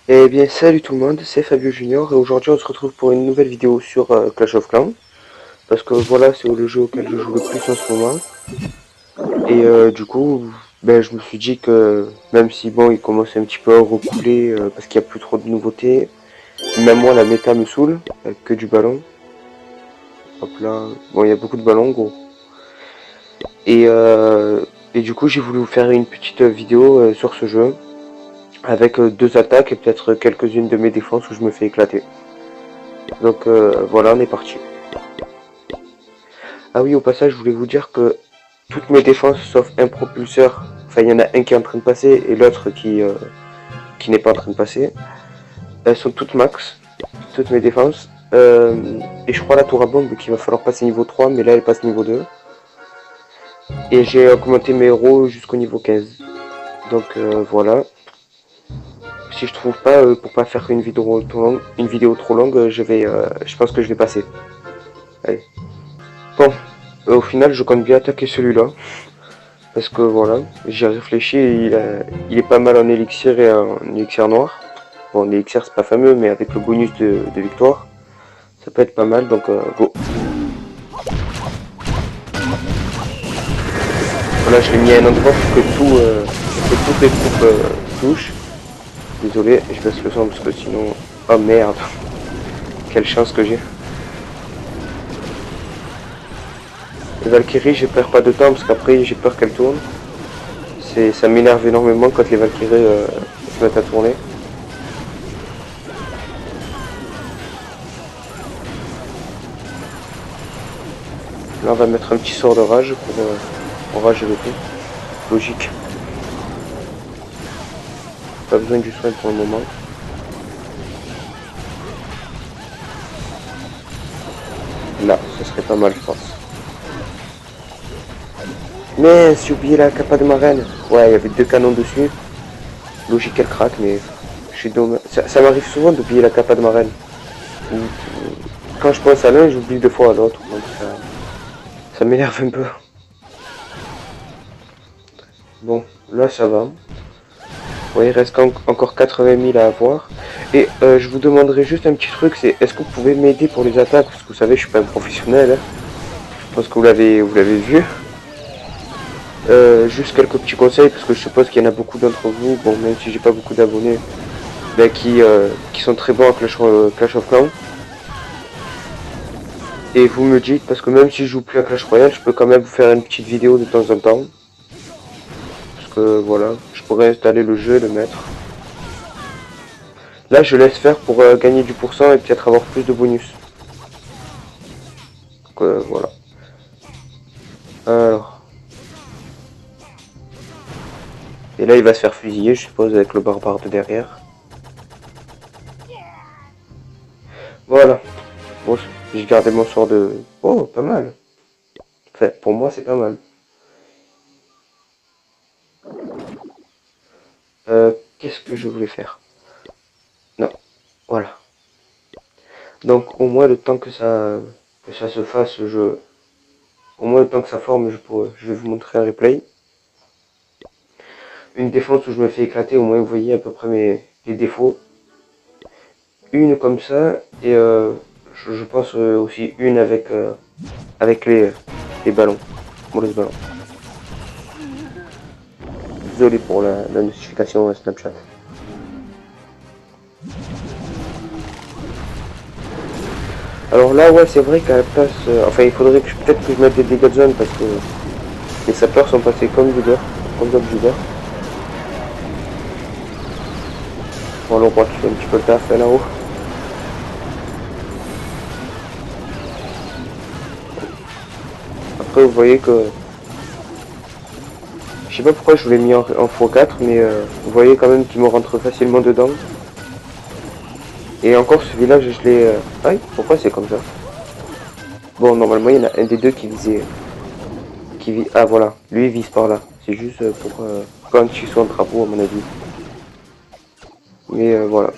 Eh bien, salut tout le monde, c'est Fabio Junior et aujourd'hui on se retrouve pour une nouvelle vidéo sur Clash of Clans parce que voilà, c'est le jeu auquel je joue le plus en ce moment et du coup, ben, je me suis dit que même si bon, il commence un petit peu à recouler parce qu'il n'y a plus trop de nouveautés, même moi la méta me saoule, avec que du ballon. Hop là, bon, il y a beaucoup de ballons gros. Et, euh, et du coup, j'ai voulu vous faire une petite vidéo sur ce jeu avec deux attaques et peut-être quelques-unes de mes défenses où je me fais éclater. Donc voilà, on est parti. Ah oui, au passage, je voulais vous dire que toutes mes défenses, sauf un propulseur, enfin il y en a un qui est en train de passer et l'autre qui n'est pas en train de passer, elles sont toutes max, toutes mes défenses. Et je crois la tour à bombe qu'il va falloir passer niveau 3, mais là elle passe niveau 2. Et j'ai augmenté mes héros jusqu'au niveau 15. Donc voilà. Si je trouve pas, pour pas faire une vidéo trop longue, je pense que je vais passer. Allez. Bon, au final, je compte bien attaquer celui-là. Parce que voilà, j'ai réfléchi, il est pas mal en élixir et en élixir noir. Bon, l'élixir c'est pas fameux, mais avec le bonus de victoire, ça peut être pas mal, donc go. Voilà, je l'ai mis à un endroit pour que toutes les troupes touchent. Désolé, je baisse le son parce que sinon... Oh merde, quelle chance que j'ai. Les Valkyries, je perds pas de temps parce qu'après j'ai peur qu'elles tournent. Ça m'énerve énormément quand les Valkyries se mettent à tourner. Là on va mettre un petit sort de rage pour enrager le tout. Logique. Pas besoin du soin pour le moment. Là, ce serait pas mal je pense. Mais j'ai oublié la capa de ma reine. Ouais, il y avait deux canons dessus. Logique qu'elle craque, mais je suis dommage. Ça m'arrive souvent d'oublier la capa de ma reine. Quand je pense à l'un, j'oublie deux fois à l'autre. Donc ça m'énerve un peu. Bon, là ça va. Ouais, il reste encore 80 000 à avoir. Et je vous demanderai juste un petit truc, c'est est-ce que vous pouvez m'aider pour les attaques? Parce que vous savez, je suis pas un professionnel. Hein. Je pense que vous l'avez vu. Juste quelques petits conseils, parce que je suppose qu'il y en a beaucoup d'entre vous, bon, même si j'ai pas beaucoup d'abonnés, ben, qui sont très bons à Clash of Clans. Et vous me dites, parce que même si je joue plus à Clash Royale, je peux quand même vous faire une petite vidéo de temps en temps. Parce que voilà, je pourrais installer le jeu et le mettre. Là, je laisse faire pour gagner du pourcent et peut-être avoir plus de bonus. Donc voilà. Alors. Et là, il va se faire fusiller, je suppose, avec le barbare de derrière. Voilà. Bon, j'ai gardé mon sort de... Oh, pas mal. Enfin, pour moi, c'est pas mal. Qu'est-ce que je voulais faire? Non. Voilà. Donc, au moins, le temps que ça se fasse, au moins, le temps que ça forme, je vais vous montrer un replay. Une défense où je me fais éclater, au moins, vous voyez à peu près les défauts. Une comme ça, et je pense aussi une avec les ballons. Bon, les ballons. Désolé pour la notification Snapchat. Alors là, ouais, c'est vrai qu'à la place... enfin, il faudrait peut-être que je mette des dégâts de zone parce que les sapeurs sont passés comme du beurre. Comme du beurre. Bon, le roi qui fait un petit peu le taf là-haut. Après, vous voyez que... Je sais pas pourquoi je l'ai mis en x4, mais vous voyez quand même qu'il me rentre facilement dedans. Et encore, ce village, je l'ai... Aïe, pourquoi c'est comme ça? Bon, normalement, il y en a un des deux qui visait... Ah, voilà. Lui, il vise par là. C'est juste pour quand tu sois en travaux, à mon avis. Mais voilà.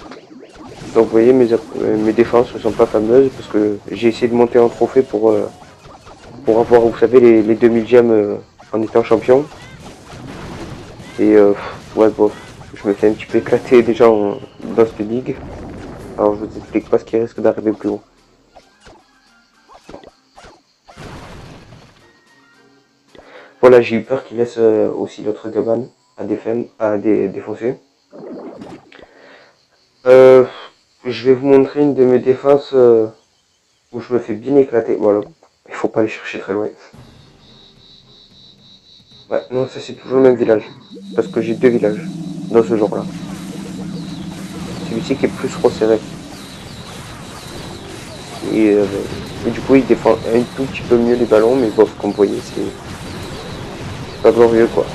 Donc vous voyez, mes défenses ne sont pas fameuses parce que j'ai essayé de monter en trophée pour avoir, vous savez, les 2000 gemmes en étant champion. Et ouais, bon, je me fais un petit peu éclater déjà dans cette ligue. Alors je vous explique pas ce qui risque d'arriver plus haut. Voilà, j'ai eu peur qu'il laisse aussi l'autre cabane à défoncer. Je vais vous montrer une de mes défenses où je me fais bien éclater. Voilà, il faut pas aller chercher très loin. Ouais, non, ça c'est toujours le même village. Parce que j'ai 2 villages dans ce genre-là. Celui-ci qui est plus resserré. Et du coup, il défend un tout petit peu mieux les ballons, mais bon, comme vous voyez, c'est pas glorieux quoi.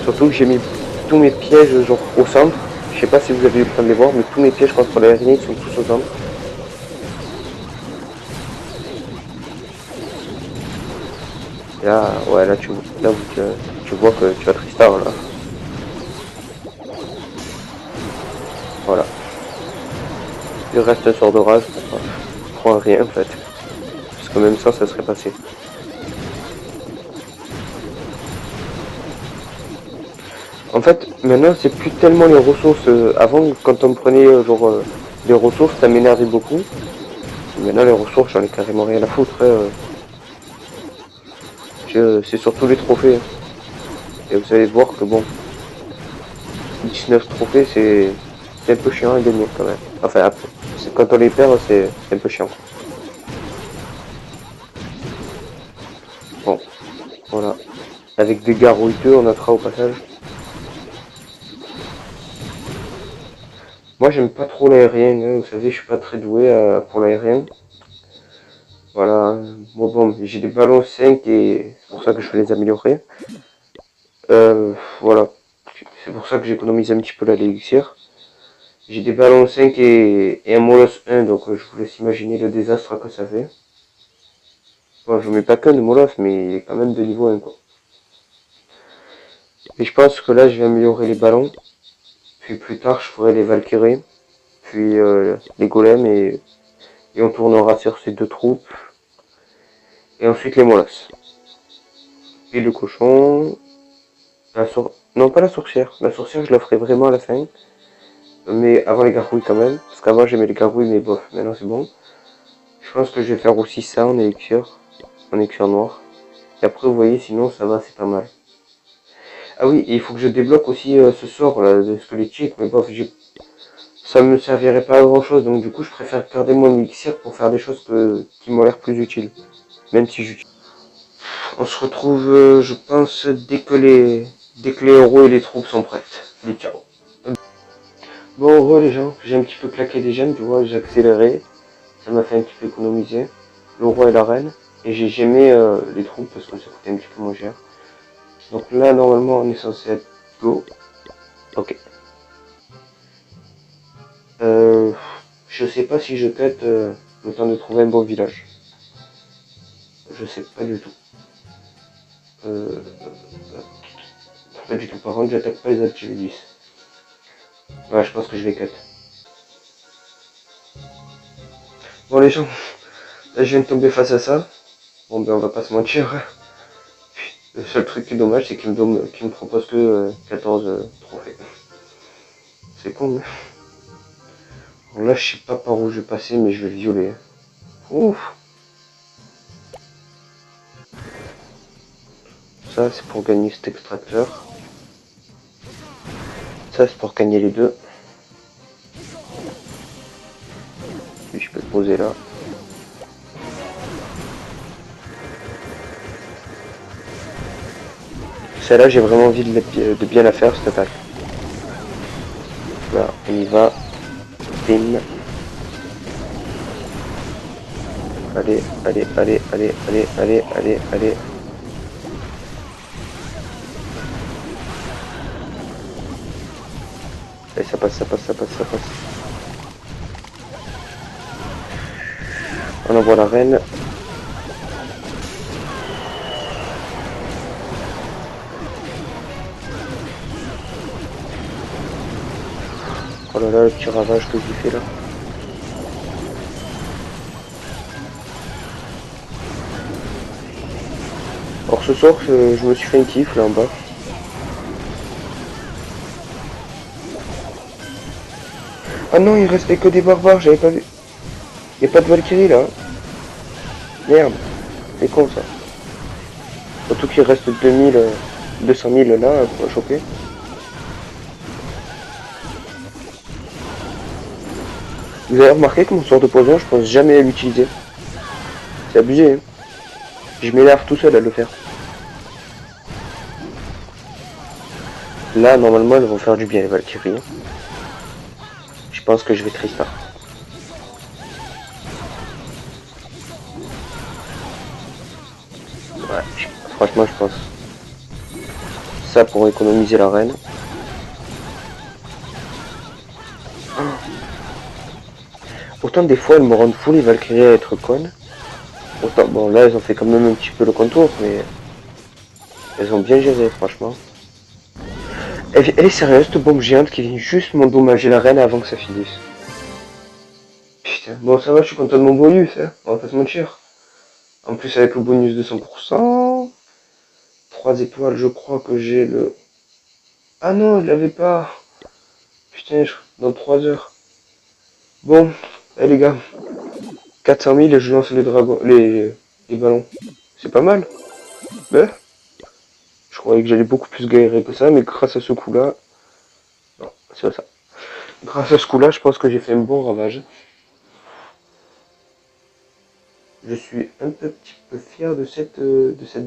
Surtout que j'ai mis tous mes pièges genre au centre. Je sais pas si vous avez eu le temps de les voir, mais tous mes pièges contre l'araignée sont tous au centre. Et là, ouais, là tu vois que tu as Tristar là. Voilà. Il reste un sort d'orage pour un rien en fait. Parce que même ça serait passé. En fait, maintenant c'est plus tellement les ressources. Avant, quand on me prenait des ressources, ça m'énervait beaucoup. Maintenant les ressources, j'en ai carrément rien à foutre. C'est surtout les trophées. Et vous allez voir que bon, 19 trophées, c'est un peu chiant à gagner quand même. Enfin, après, quand on les perd, c'est un peu chiant. Bon, voilà. Avec des garrouilleux, on notera au passage. Moi, j'aime pas trop l'aérien. Hein. Vous savez, je suis pas très doué pour l'aérien. Voilà. Bon, j'ai des ballons 5 et c'est pour ça que je vais les améliorer. Voilà. C'est pour ça que j'économise un petit peu la l'élixir. J'ai des ballons 5 et un molosse 1, donc je vous laisse imaginer le désastre que ça fait. Bon, je mets pas qu'un de molosse, mais il est quand même de niveau 1 quoi. Et je pense que là, je vais améliorer les ballons. Puis plus tard, je ferai les Valkyries. Puis les golems et on tournera sur ces 2 troupes. Et ensuite les molosses. Et le cochon. Non, pas la sorcière. La sorcière, je la ferai vraiment à la fin. Mais avant les gargouilles quand même. Parce qu'avant, j'aimais les gargouilles, mais bof, maintenant c'est bon. Je pense que je vais faire aussi ça en élixir. En élixir noir. Et après, vous voyez, sinon ça va, c'est pas mal. Ah oui, et il faut que je débloque aussi ce sort là, de squelettique. Mais bof, ça me servirait pas à grand chose. Donc du coup, je préfère garder mon élixir pour faire des choses qui m'ont l'air plus utiles. Même si j'utilise. On se retrouve, je pense, dès que les héros et les troupes sont prêtes. Allez, ciao. Bon, heureux les gens, j'ai un petit peu claqué des gemmes, tu vois, j'ai accéléré. Ça m'a fait un petit peu économiser. Le roi et la reine. Et j'ai gemé les troupes parce que ça coûtait un petit peu moins cher. Donc là, normalement, on est censé être go. Ok. Je sais pas si je cut le temps de trouver un bon village. Je sais pas du tout. Pas du tout. Par contre, j'attaque pas les Alchevudis. Ouais, je pense que je vais cut. Bon les gens, là je viens de tomber face à ça. Bon ben on va pas se mentir. Le seul truc qui est dommage, c'est qu'il me propose que 14 trophées. C'est con, mais... Alors là, je sais pas par où je vais passer, mais je vais violer. Ouf. Ça, c'est pour gagner cet extracteur. Ça, c'est pour gagner les deux. Puis je peux le poser là. Celle-là, j'ai vraiment envie de bien la faire, cette attaque. Là, on y va. Bim. Allez, allez, allez, allez, allez, allez, allez, allez. Allez, ça passe, ça passe, ça passe, ça passe. On envoie la reine. Oh là là, le petit ravage que j'ai fait là. Alors ce soir, je me suis fait un kiff là en bas. Ah non, il restait que des barbares, j'avais pas vu. Y a pas de Valkyrie là. Merde, c'est con ça. Surtout qu'il reste 200 000 là pour choper. Vous avez remarqué que mon sort de poison, je pense jamais à l'utiliser. C'est abusé, hein. Je m'énerve tout seul à le faire. Là, normalement, elles vont faire du bien, les Valkyries. Je pense que je vais Tristar. Ouais, franchement, je pense. Ça pour économiser la reine. Autant des fois, elles me rendent fou les Valkyries à être connes. Autant, bon, là, elles ont fait quand même un petit peu le contour, mais elles ont bien géré, franchement. Elle est sérieuse, cette bombe géante qui vient juste m'endommager la reine avant que ça finisse. Putain, bon, ça va, je suis content de mon bonus, hein. On va pas se mentir. En plus, avec le bonus de 100%, 3 étoiles, je crois que j'ai le... Ah non, je l'avais pas. Putain, dans 3 heures. Bon, les gars, 400 000 et je lance les dragons, les ballons. C'est pas mal. Mais, je croyais que j'allais beaucoup plus galérer que ça, mais grâce à ce coup-là... Non, c'est pas ça. Grâce à ce coup-là, je pense que j'ai fait un bon ravage. Je suis un petit peu fier de cette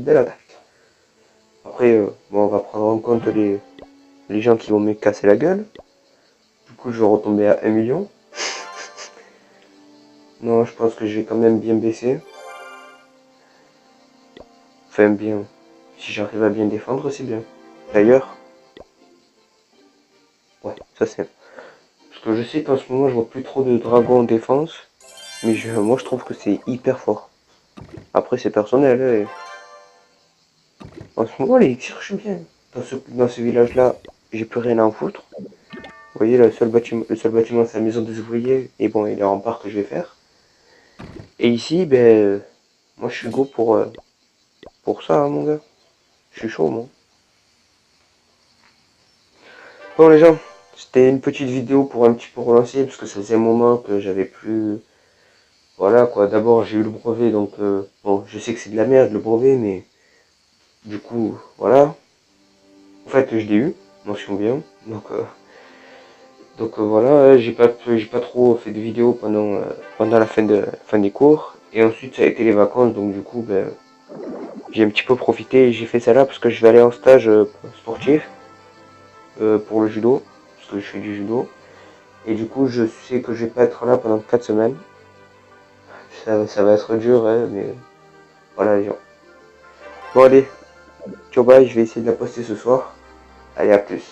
belle attaque. Après, bon, on va prendre en compte les gens qui vont me casser la gueule. Du coup, je vais retomber à 1 million. Non, je pense que je vais quand même bien baisser. Enfin, bien. Si j'arrive à bien défendre, c'est bien. D'ailleurs, ouais, ça c'est... Parce que je sais qu'en ce moment, je vois plus trop de dragons en défense. Mais moi, je trouve que c'est hyper fort. Après, c'est personnel. Hein, en ce moment, les elixirs, je suis bien. Dans ce village-là, j'ai plus rien à en foutre. Vous voyez, le seul bâtiment, c'est la maison des ouvriers. Et bon, et les remparts que je vais faire. Et ici, ben, moi, je suis go pour ça, hein, mon gars. Je suis chaud, moi. Bon, les gens, c'était une petite vidéo pour un petit peu relancer, parce que ça faisait un moment que j'avais plus... Voilà, quoi. D'abord, j'ai eu le brevet, donc... bon, je sais que c'est de la merde, le brevet, mais... Du coup, voilà. En fait, je l'ai eu, mention bien. Donc voilà, j'ai pas trop fait de vidéos pendant la fin des cours. Et ensuite, ça a été les vacances, donc du coup, ben, j'ai un petit peu profité et j'ai fait ça là parce que je vais aller en stage sportif pour le judo, parce que je fais du judo. Et du coup, je sais que je vais pas être là pendant 4 semaines. Ça va être dur, hein, mais voilà les gens. Bon allez, ciao bye, je vais essayer de la poster ce soir. Allez, à plus.